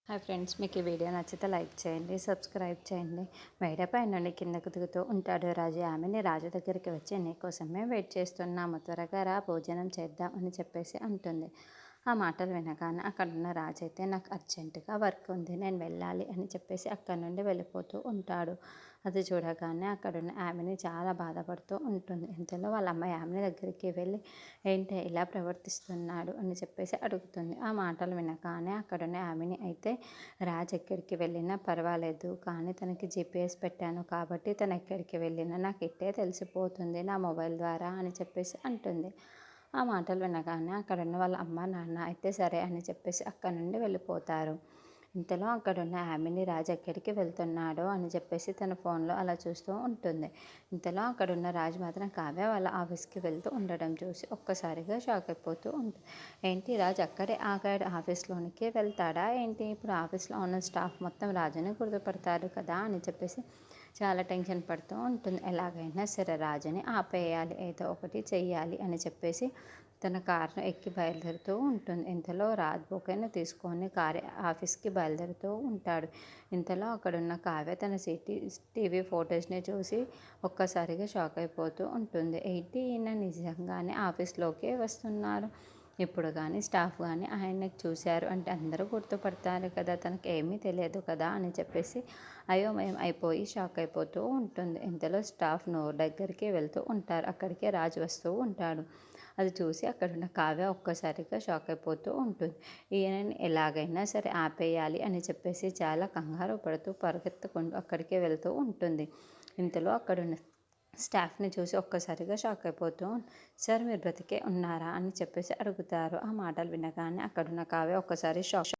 Hi friends, మీకు ఈ video నచ్చితే లైక్ చేయండి, సబ్స్క్రైబ్ చేయండి. మేడపై నుండి కిందకు దిగుతూ ఉంటాడు రాజు. ఆమెని రాజు దగ్గరికి వచ్చి, నీకోసమే వెయిట్ చేస్తున్నాము, త్వరగా రా, భోజనం చేద్దాం అని చెప్పేసి అంటుంది. ఆ మాటలు వినగానే అక్కడున్న రాజు అయితే, నాకు అర్జెంటుగా వర్క్ ఉంది, నేను వెళ్ళాలి అని చెప్పేసి అక్కడి నుండి వెళ్ళిపోతూ ఉంటాడు. అది చూడగానే అక్కడున్న ఆమెని చాలా బాధపడుతూ ఉంటుంది. ఇంతలో వాళ్ళ అమ్మాయి ఆమెని దగ్గరికి వెళ్ళి, ఏంటి ఇలా ప్రవర్తిస్తున్నాడు అని చెప్పేసి అడుగుతుంది. ఆ మాటలు వినగానే అక్కడున్న ఆమెని అయితే, రాజ్ ఎక్కడికి వెళ్ళినా పర్వాలేదు, కానీ తనకి జీపీఎస్ పెట్టాను కాబట్టి తను ఎక్కడికి వెళ్ళినా నాకు ఇట్టే తెలిసిపోతుంది నా మొబైల్ ద్వారా అని చెప్పేసి అంటుంది. ఆ మాటలు వినగానే అక్కడున్న వాళ్ళ అమ్మ నాన్న అయితే సరే అని చెప్పేసి అక్కడి నుండి వెళ్ళిపోతారు. ఇంతలో అక్కడున్న ఆమెని రాజు ఎక్కడికి వెళ్తున్నాడో అని చెప్పేసి తన ఫోన్లో అలా చూస్తూ ఉంటుంది. ఇంతలో అక్కడున్న రాజు మాత్రం కావ్య వాళ్ళ ఆఫీస్కి వెళ్తూ ఉండడం చూసి ఒక్కసారిగా షాక్ అయిపోతూ ఉంటుంది. ఏంటి రాజు అక్కడే ఆగాడు, ఆఫీస్లోనికి వెళ్తాడా ఏంటి? ఇప్పుడు ఆఫీస్లో ఉన్న స్టాఫ్ మొత్తం రాజుని గుర్తుపడతారు కదా అని చెప్పేసి చాలా టెన్షన్ పడుతూ ఉంటుంది. ఎలాగైనా సరే రాజుని ఆపేయాలి, ఏదో ఒకటి చెయ్యాలి అని చెప్పేసి తన కారును ఎక్కి బయలుదేరుతూ ఉంటుంది. ఇంతలో రాజ్ బొకేను తీసుకొని ఆఫీస్కి బయలుదేరుతూ ఉంటాడు. ఇంతలో అక్కడున్న కావ్య తన టీవీ ఫొటోస్ని చూసి ఒక్కసారిగా షాక్ అయిపోతూ ఉంటుంది. ఏంటి ఈయన నిజంగానే ఆఫీస్లోకి వస్తున్నారు, ఇప్పుడు కానీ స్టాఫ్ కానీ ఆయనకు చూశారు అంటే అందరూ గుర్తుపడతారు కదా, తనకు ఏమీ తెలియదు కదా అని చెప్పేసి అయోమయం అయిపోయి షాక్ అయిపోతూ ఉంటుంది. ఇంతలో స్టాఫ్ దగ్గరికి వెళ్తూ ఉంటారు. అక్కడికే రాజు వస్తూ ఉంటాడు. అది చూసి అక్కడున్న కావ్య ఒక్కసారిగా షాక్ అయిపోతూ ఉంటుంది. ఈయనని ఎలాగైనా సరే ఆపేయాలి అని చెప్పేసి చాలా కంగారు పడుతూ పరిగెత్తుకుంటూ అక్కడికే వెళ్తూ ఉంటుంది. ఇంతలో అక్కడున్న స్టాఫ్ని చూసి ఒక్కసారిగా షాక్ అయిపోతూ, సార్ మీరు బ్రతికే ఉన్నారా అని చెప్పేసి అడుగుతారు. ఆ మాటలు వినగానే అక్కడున్న కావ్య ఒక్కసారి షాక్